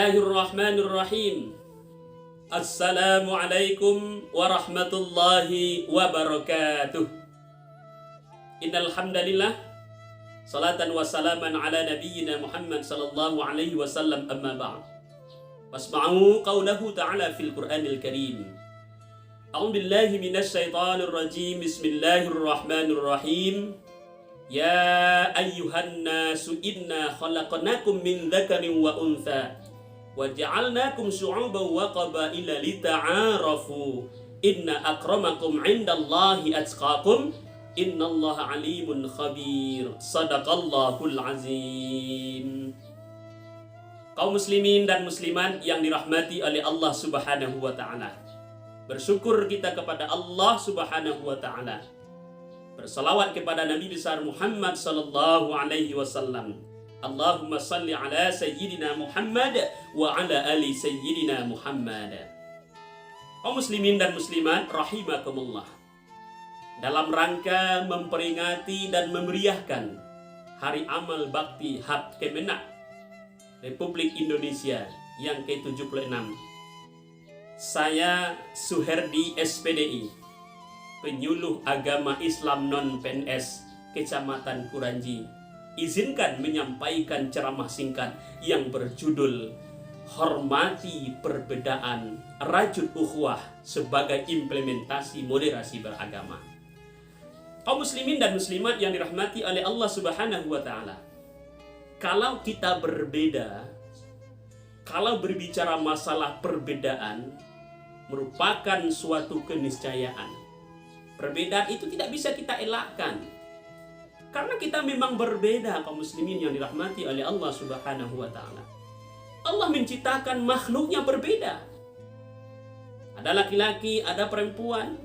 Bismillahirrahmanirrahim. Assalamualaikum warahmatullahi wabarakatuh. Innal hamdalillah salatan wa salaman ala nabiyyina Muhammad sallallahu alaihi wasallam, amma ba'd. Wasma'u qawlahu ta'ala fil Qur'anil Karim. A'udzu billahi minasy syaithanir rajim. Bismillahirrahmanirrahim. Ya ayyuhan nasu inna khalaqnakum min dzakarin wa untha wa ja'alnakum syu'uban wa qabaila lita'arafu inna akramakum 'indallahi atqakum innallaha 'alimun khabir. Shadaqallahul azim. Kaum muslimin dan muslimat yang dirahmati oleh Allah Subhanahu wa taala. Bersyukur kita kepada Allah Subhanahu wa taala. Bersalawat kepada Nabi besar Muhammad sallallahu alaihi wasallam. Allahumma salli ala sayyidina Muhammad wa ala ali sayyidina Muhammad. Kaum muslimin dan muslimat rahimakumullah. Dalam rangka memperingati dan memeriahkan Hari Amal Bakti HAP Kemenak Republik Indonesia yang ke-76, saya Suherdi SPDI, penyuluh agama Islam non-PNS Kecamatan Kuranji, izinkan menyampaikan ceramah singkat yang berjudul Hormati Perbedaan, Rajut Ukhuwah sebagai implementasi moderasi beragama. Kaum muslimin dan muslimat yang dirahmati oleh Allah Subhanahu wa taala. Kalau kita berbeda, kalau berbicara masalah perbedaan merupakan suatu keniscayaan. Perbedaan itu tidak bisa kita elakkan. Karena kita memang berbeda, kaum muslimin yang dirahmati oleh Allah Subhanahu wa taala. Allah menciptakan makhluknya berbeda. Ada laki-laki, ada perempuan,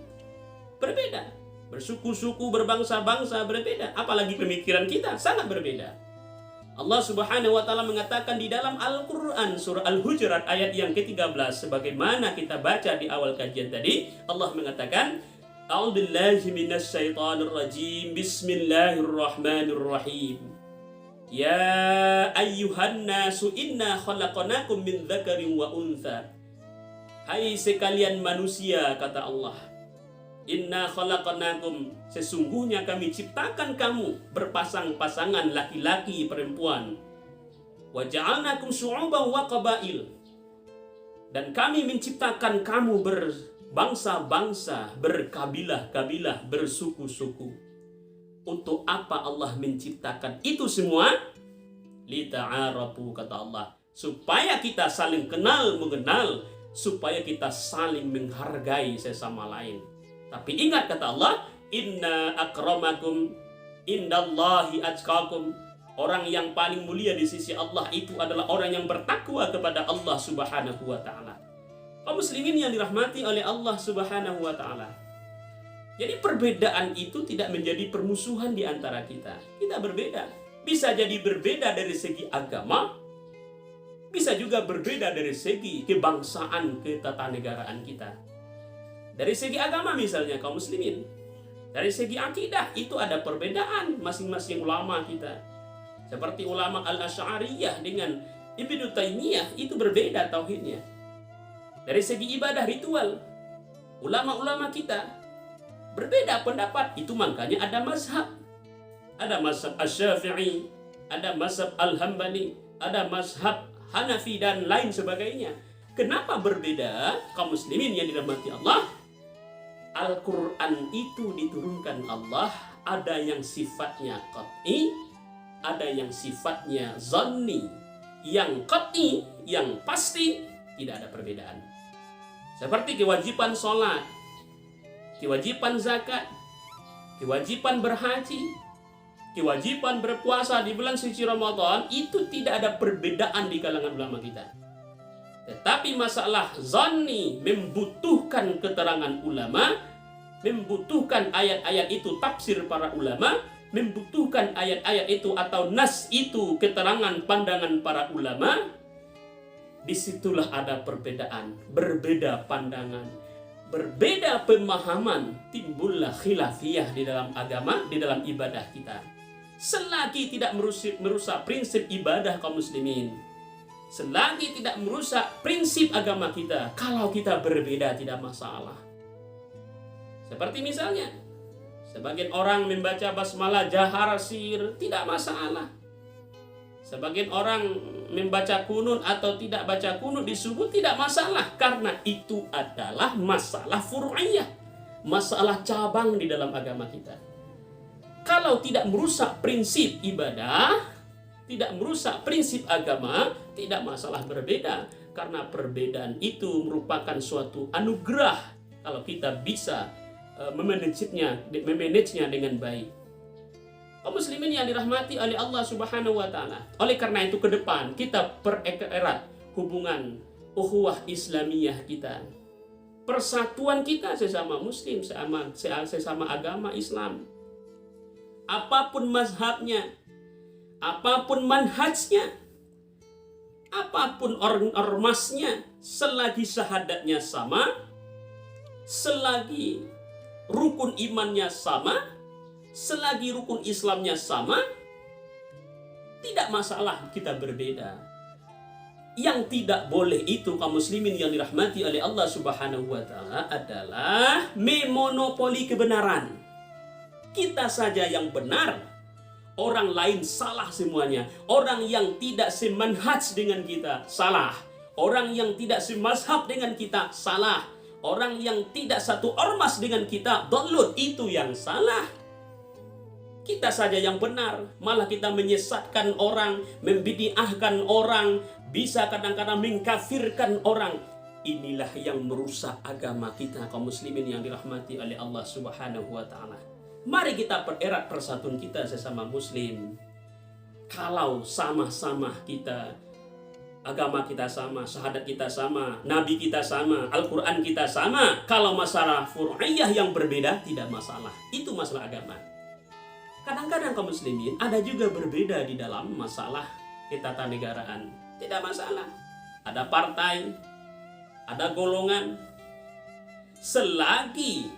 berbeda. Bersuku-suku, berbangsa-bangsa, berbeda. Apalagi pemikiran kita sangat berbeda. Allah Subhanahu wa taala mengatakan di dalam Al-Qur'an surah Al-Hujurat ayat yang ke-13, sebagaimana kita baca di awal kajian tadi, Allah mengatakan, A'udzubillahi minasyaitonir rajim. Bismillahirrahmanirrahim. Ya ayyuhan nasu inna khalaqnakum min dzakarin wa untha. Hai sekalian manusia, kata Allah. Inna khalaqnakum, sesungguhnya kami ciptakan kamu berpasang-pasangan laki-laki perempuan. Wa ja'alnakum syu'uban wa qabail. Dan kami menciptakan kamu berbangsa-bangsa, berkabilah-kabilah, bersuku-suku. Untuk apa Allah menciptakan itu semua? Lita'arafu, kata Allah, supaya kita saling kenal mengenal, supaya kita saling menghargai sesama lain. Tapi ingat, kata Allah, inna akramakum indallahi atqakum. Orang yang paling mulia di sisi Allah itu adalah orang yang bertakwa kepada Allah Subhanahu wa taala. Kaum muslimin yang dirahmati oleh Allah Subhanahu wa taala. Jadi perbedaan itu tidak menjadi permusuhan di antara kita. Kita berbeda. Bisa jadi berbeda dari segi agama, bisa juga berbeda dari segi kebangsaan, ketatanegaraan kita. Dari segi agama misalnya, kaum muslimin, dari segi akidah itu ada perbedaan masing-masing ulama kita. Seperti ulama Al-Asy'ariyah dengan Ibnu Taimiyah itu berbeda tauhidnya. Dari segi ibadah ritual, ulama-ulama kita berbeda pendapat. Itu makanya ada mazhab. Ada mazhab Asy-Syafi'i, ada mazhab Al-Hambali, ada mazhab Hanafi dan lain sebagainya. Kenapa berbeda, kaum muslimin yang dirahmati Allah? Al-Quran itu diturunkan Allah, ada yang sifatnya qat'i, ada yang sifatnya zanni. Yang qat'i, yang pasti, tidak ada perbedaan. Seperti kewajiban sholat, kewajiban zakat, kewajiban berhaji, kewajiban berpuasa di bulan suci Ramadan, itu tidak ada perbedaan di kalangan ulama kita. Tetapi masalah zanni membutuhkan keterangan ulama, membutuhkan ayat-ayat itu tafsir para ulama, membutuhkan ayat-ayat itu atau nas itu keterangan pandangan para ulama. Disitulah ada perbedaan, berbeda pandangan, berbeda pemahaman, timbullah khilafiyah di dalam agama, di dalam ibadah kita. Selagi tidak merusak prinsip ibadah kaum muslimin, selagi tidak merusak prinsip agama kita. Kalau kita berbeda tidak masalah. Seperti misalnya, sebagian orang membaca basmalah jahar sir, tidak masalah. Sebagian orang membaca kunut atau tidak baca kunut di subuh tidak masalah, karena itu adalah masalah furu'iyah, masalah cabang di dalam agama kita. Kalau tidak merusak prinsip ibadah, tidak merusak prinsip agama, tidak masalah berbeda. Karena perbedaan itu merupakan suatu anugerah kalau kita bisa memanagenya dengan baik. Kaum muslimin yang dirahmati oleh Allah Subhanahu wa taala. Oleh karena itu ke depan kita pererat hubungan ukhuwah Islamiyah kita. Persatuan kita sesama muslim, sesama agama Islam. Apapun mazhabnya, apapun manhajnya, apapun ormasnya, selagi syahadatnya sama, selagi rukun imannya sama, selagi rukun Islamnya sama, tidak masalah kita berbeda. Yang tidak boleh itu kaum muslimin yang dirahmati oleh Allah Subhanahu wa taala adalah memonopoli kebenaran. Kita saja yang benar, orang lain salah semuanya. Orang yang tidak semanhaj dengan kita salah. Orang yang tidak semazhab dengan kita salah. Orang yang tidak satu ormas dengan kita dhalun, itu yang salah. Kita saja yang benar, malah kita menyesatkan orang, membidiahkan orang, bisa kadang-kadang mengkafirkan orang. Inilah yang merusak agama kita kaum muslimin yang dirahmati oleh Allah Subhanahu wa taala. Mari kita pererat persatuan kita sesama muslim. Kalau sama-sama kita, agama kita sama, syahadat kita sama, nabi kita sama, Al-Quran kita sama, kalau masalah furu'iyah yang berbeda tidak masalah. Itu masalah agama. Kadang-kadang kaum muslimin ada juga berbeda di dalam masalah ketatanegaraan. Tidak masalah. Ada partai, ada golongan. Selagi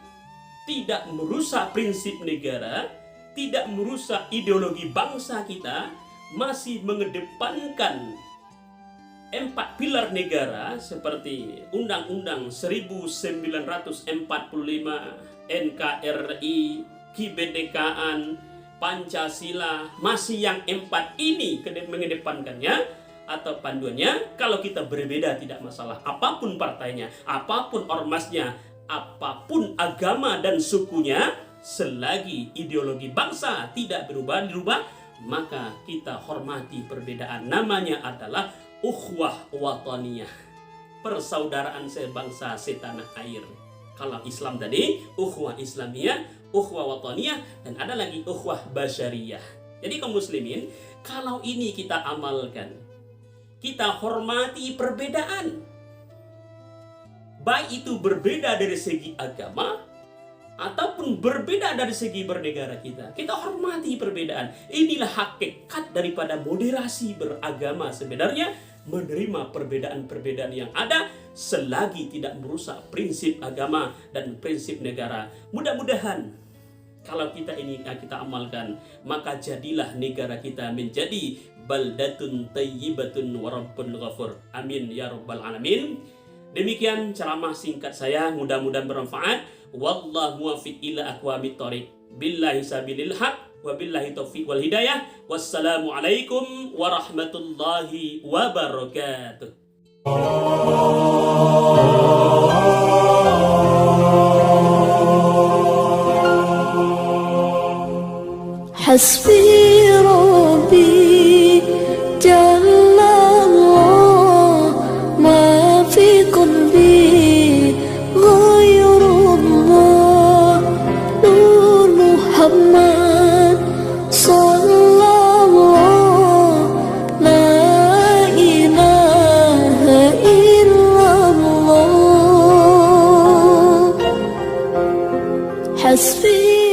tidak merusak prinsip negara, tidak merusak ideologi bangsa kita, masih mengedepankan 4 pilar negara seperti Undang-Undang 1945, NKRI, kebinekaan, Pancasila, masih yang 4 ini mengedepankannya atau panduannya. Kalau kita berbeda tidak masalah, apapun partainya, apapun ormasnya, apapun agama dan sukunya, selagi ideologi bangsa tidak dirubah, maka kita hormati perbedaan. Namanya adalah ukhuwah wataniyah, persaudaraan sebangsa setanah air. Kalau Islam tadi ukhuwah Islamiyah, ukhuwah wataniyah, dan ada lagi ukhuwah basyariyah. Jadi kaum muslimin, kalau ini kita amalkan, kita hormati perbedaan, baik itu berbeda dari segi agama ataupun berbeda dari segi bernegara kita. Kita hormati perbedaan. Inilah hakikat daripada moderasi beragama sebenarnya, menerima perbedaan-perbedaan yang ada selagi tidak merusak prinsip agama dan prinsip negara. Mudah-mudahan kalau kita amalkan, maka jadilah negara kita menjadi baldatun tayyibatun wa rabbun ghafur. Amin ya rabbal alamin. Demikian ceramah singkat saya, mudah-mudahan bermanfaat. Wallahu muwaffiq ila aqwamit thoriq. Billahi sabilil haq wa billahi taufiq wal hidayah. Wassalamu alaikum warahmatullahi wabarakatuh. Hasbi Rabbi Jallallah, ma fi qalbi ghayrullah, Nur Muhammad sallallahu, la ilaha illallah. Hasbi